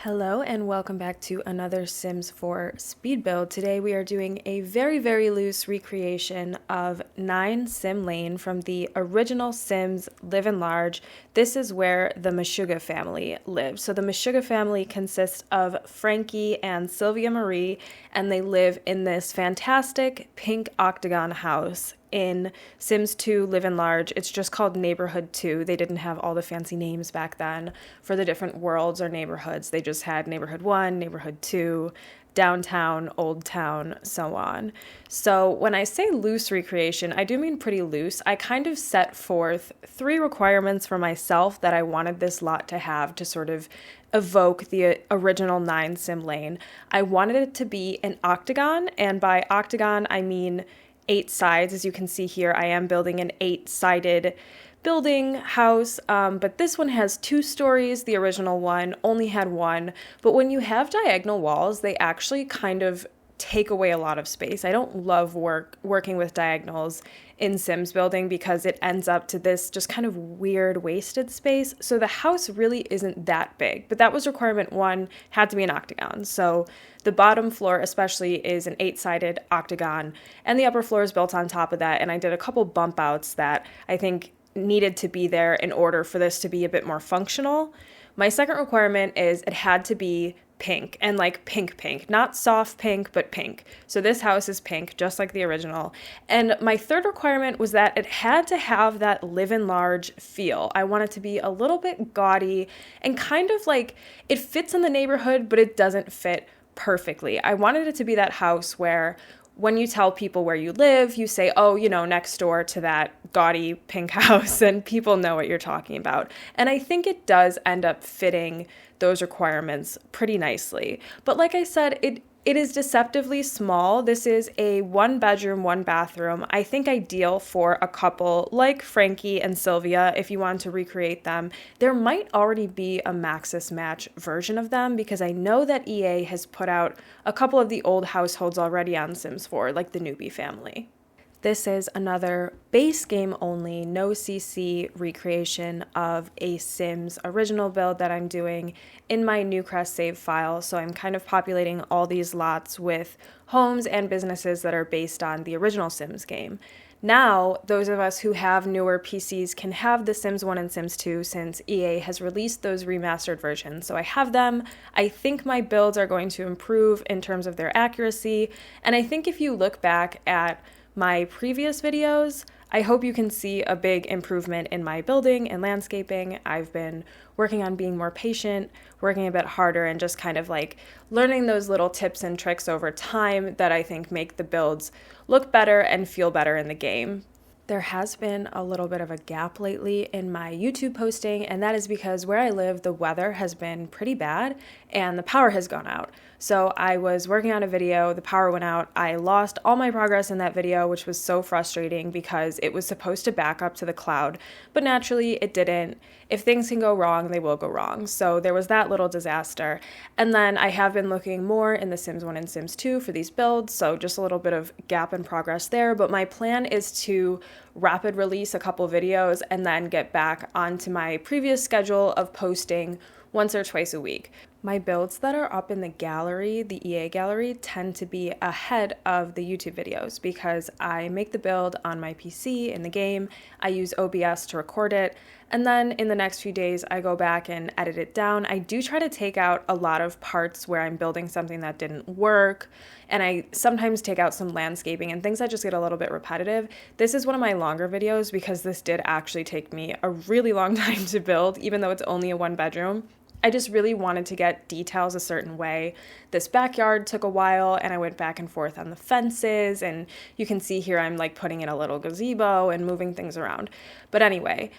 Hello and welcome back to another Sims 4 speed build. Today we are doing a very, very loose recreation of 9 Sim Lane from the original Sims Live and Large. This is where the Mashuga family lives. So the Mashuga family consists of Frankie and Sylvia Marie, and they live in this fantastic pink Octagon house in Sims 2 Live and Large. It's just called Neighborhood 2. They didn't have all the fancy names back then for the different worlds or neighborhoods. They just had Neighborhood 1, Neighborhood 2, Downtown, Old Town, so on. So when I say loose recreation, I do mean pretty loose. I kind of set forth 3 requirements for myself that I wanted this lot to have to sort of evoke the original 9 Sim Lane. I wanted it to be an octagon, and by octagon I mean 8 sides. As you can see here, I am building an 8-sided building house, but this one has 2 stories. The original one only had 1, but when you have diagonal walls, they actually kind of take away a lot of space. I don't love working with diagonals in Sims building because it ends up to this just kind of weird wasted space. So the house really isn't that big, but that was requirement 1, had to be an octagon. So the bottom floor especially is an 8-sided octagon, and the upper floor is built on top of that, and I did a couple bump outs that I think needed to be there in order for this to be a bit more functional. My second requirement is it had to be pink, and like pink, not soft pink, but pink. So this house is pink, just like the original. And my third requirement was that it had to have that live and large feel. I want it to be a little bit gaudy and kind of like it fits in the neighborhood, but it doesn't fit perfectly. I wanted it to be that house where when you tell people where you live, you say, oh, next door to that gaudy pink house, and people know what you're talking about. And I think it does end up fitting those requirements pretty nicely. But like I said, it is deceptively small. This is a 1-bedroom, 1-bathroom. I think ideal for a couple like Frankie and Sylvia if you want to recreate them. There might already be a Maxis Match version of them because I know that EA has put out a couple of the old households already on Sims 4, like the Newbie family. This is another base game only, no CC recreation of a Sims original build that I'm doing in my Newcrest save file. So I'm kind of populating all these lots with homes and businesses that are based on the original Sims game. Now, those of us who have newer PCs can have the Sims 1 and Sims 2 since EA has released those remastered versions. So I have them. I think my builds are going to improve in terms of their accuracy. And I think if you look back at my previous videos, I hope you can see a big improvement in my building and landscaping. I've been working on being more patient, working a bit harder, and just kind of like learning those little tips and tricks over time that I think make the builds look better and feel better in the game. There has been a little bit of a gap lately in my YouTube posting, and that is because where I live, the weather has been pretty bad and the power has gone out. So I was working on a video, the power went out, I lost all my progress in that video, which was so frustrating because it was supposed to back up to the cloud, but naturally it didn't. If things can go wrong, they will go wrong. So there was that little disaster. And then I have been looking more in the Sims 1 and Sims 2 for these builds, so just a little bit of gap in progress there. But my plan is to rapid release a couple videos and then get back onto my previous schedule of posting once or twice a week. My builds that are up in the gallery, the EA gallery, tend to be ahead of the YouTube videos because I make the build on my PC in the game, I use OBS to record it, and then in the next few days I go back and edit it down. I do try to take out a lot of parts where I'm building something that didn't work, and I sometimes take out some landscaping and things that just get a little bit repetitive. This is one of my longer videos because this did actually take me a really long time to build, even though it's only a 1-bedroom. I just really wanted to get details a certain way. This backyard took a while and I went back and forth on the fences, and you can see here I'm like putting in a little gazebo and moving things around. But anyway,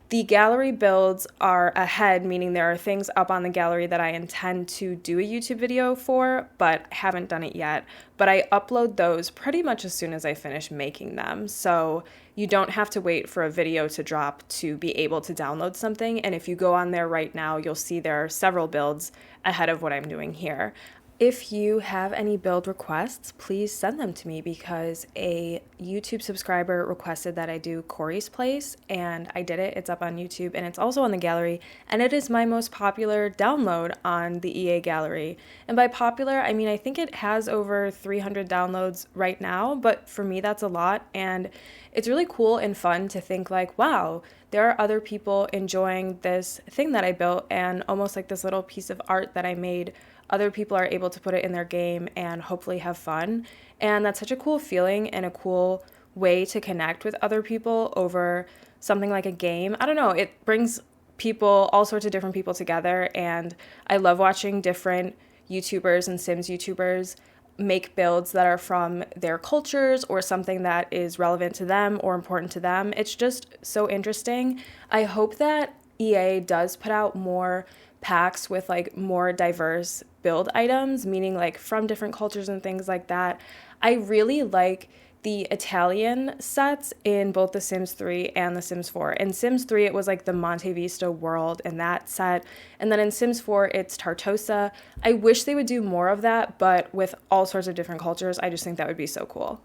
the gallery builds are ahead, meaning there are things up on the gallery that I intend to do a YouTube video for, but haven't done it yet. But I upload those pretty much as soon as I finish making them. So you don't have to wait for a video to drop to be able to download something. And if you go on there right now, you'll see there are several builds ahead of what I'm doing here. If you have any build requests, please send them to me because a YouTube subscriber requested that I do Corey's Place, and I did it. It's up on YouTube and it's also on the gallery, and it is my most popular download on the EA gallery. And by popular, I mean I think it has over 300 downloads right now, but for me that's a lot, and it's really cool and fun to think like, wow, there are other people enjoying this thing that I built, and almost like this little piece of art that I made, other people are able to put it in their game and hopefully have fun. And that's such a cool feeling and a cool way to connect with other people over something like a game. I don't know, it brings people, all sorts of different people together, and I love watching different YouTubers and Sims YouTubers make builds that are from their cultures or something that is relevant to them or important to them. It's just so interesting. I hope that EA does put out more packs with like more diverse build items, meaning like from different cultures and things like that. I really like the Italian sets in both The Sims 3 and The Sims 4. In Sims 3, it was like the Monte Vista world in that set. And then in Sims 4, it's Tartosa. I wish they would do more of that, but with all sorts of different cultures, I just think that would be so cool.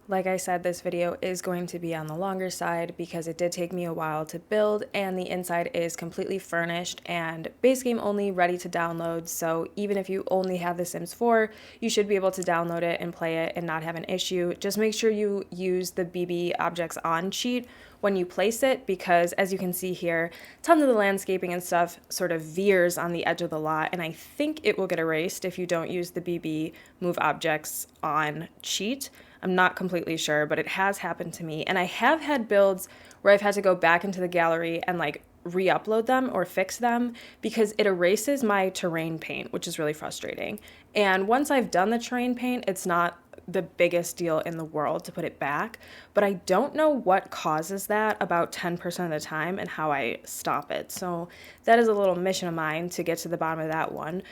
Like I said, this video is going to be on the longer side because it did take me a while to build, and the inside is completely furnished and base game only, ready to download. So even if you only have The Sims 4, you should be able to download it and play it and not have an issue. Just make sure you use the BB objects on cheat when you place it, because as you can see here, tons of the landscaping and stuff sort of veers on the edge of the lot, and I think it will get erased if you don't use the BB move objects on cheat. I'm not completely sure, but it has happened to me. And I have had builds where I've had to go back into the gallery and like re-upload them or fix them because it erases my terrain paint, which is really frustrating. And once I've done the terrain paint, it's not the biggest deal in the world to put it back, but I don't know what causes that about 10% of the time and how I stop it. So that is a little mission of mine to get to the bottom of that one.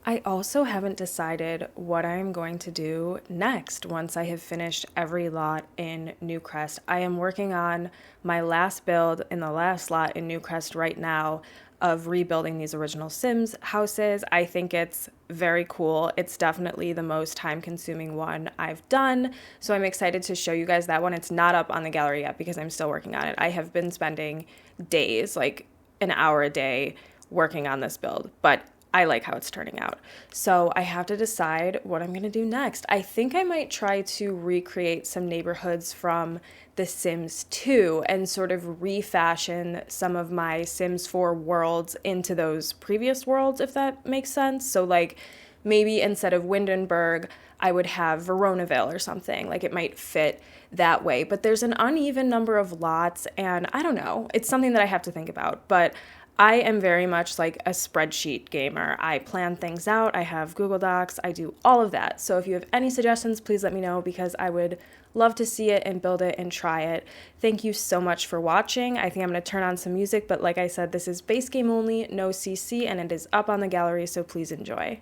I also haven't decided what I'm going to do next once I have finished every lot in Newcrest. I am working on my last build in the last lot in Newcrest right now of rebuilding these original Sims houses. I think it's very cool. It's definitely the most time-consuming one I've done, so I'm excited to show you guys that one. It's not up on the gallery yet because I'm still working on it. I have been spending days, like an hour a day, working on this build, but I like how it's turning out. So I have to decide what I'm going to do next. I think I might try to recreate some neighborhoods from The Sims 2 and sort of refashion some of my Sims 4 worlds into those previous worlds, if that makes sense. So like maybe instead of Windenburg, I would have Veronaville or something. Like it might fit that way. But there's an uneven number of lots, and I don't know. It's something that I have to think about. But I am very much like a spreadsheet gamer. I plan things out, I have Google Docs, I do all of that. So if you have any suggestions, please let me know because I would love to see it and build it and try it. Thank you so much for watching. I think I'm going to turn on some music, but like I said, this is base game only, no CC, and it is up on the gallery, so please enjoy.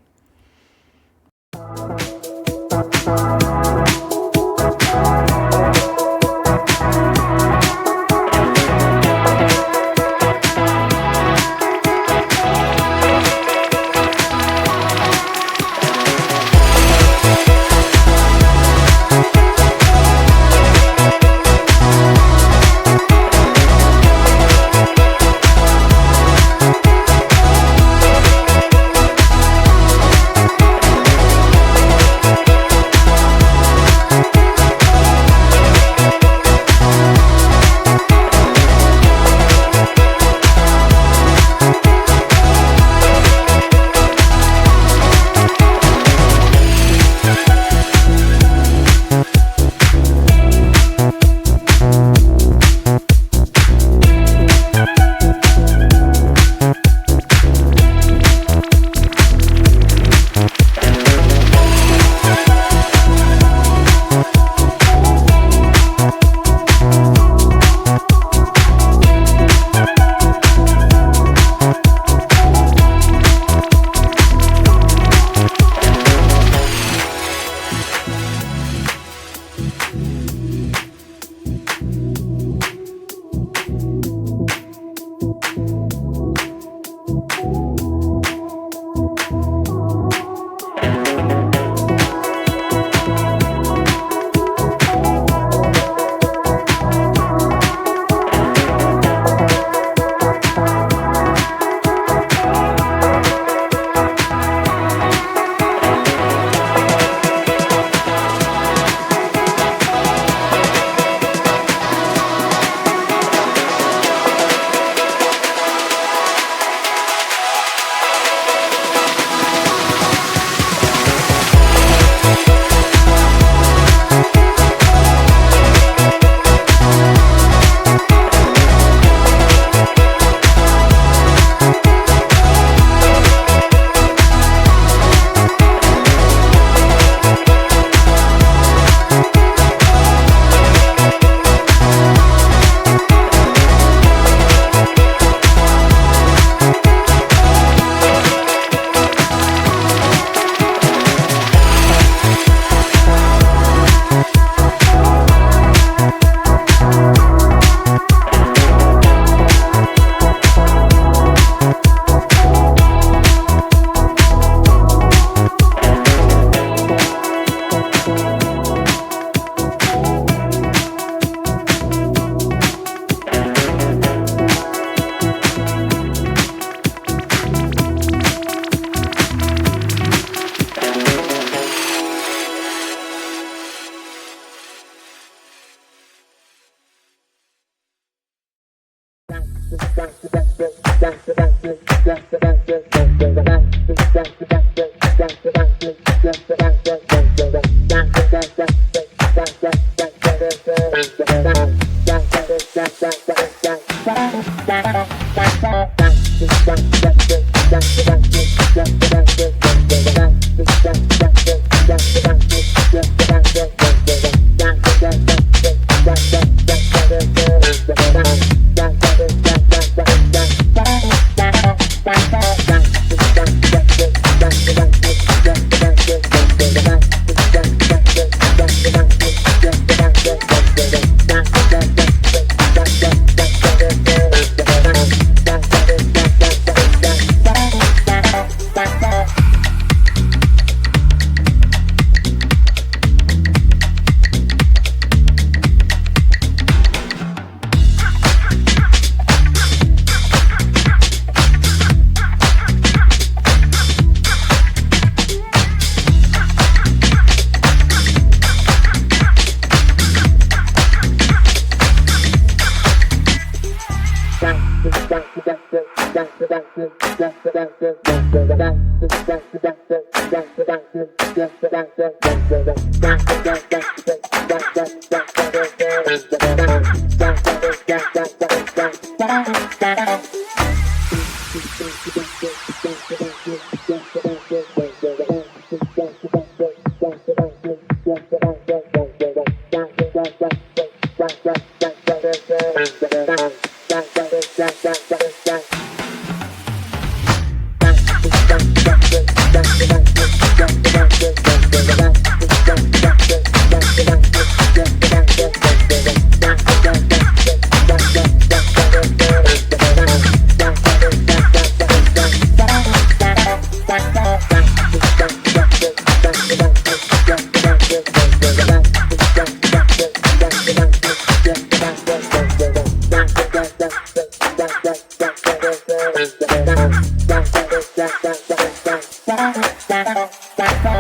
Bye.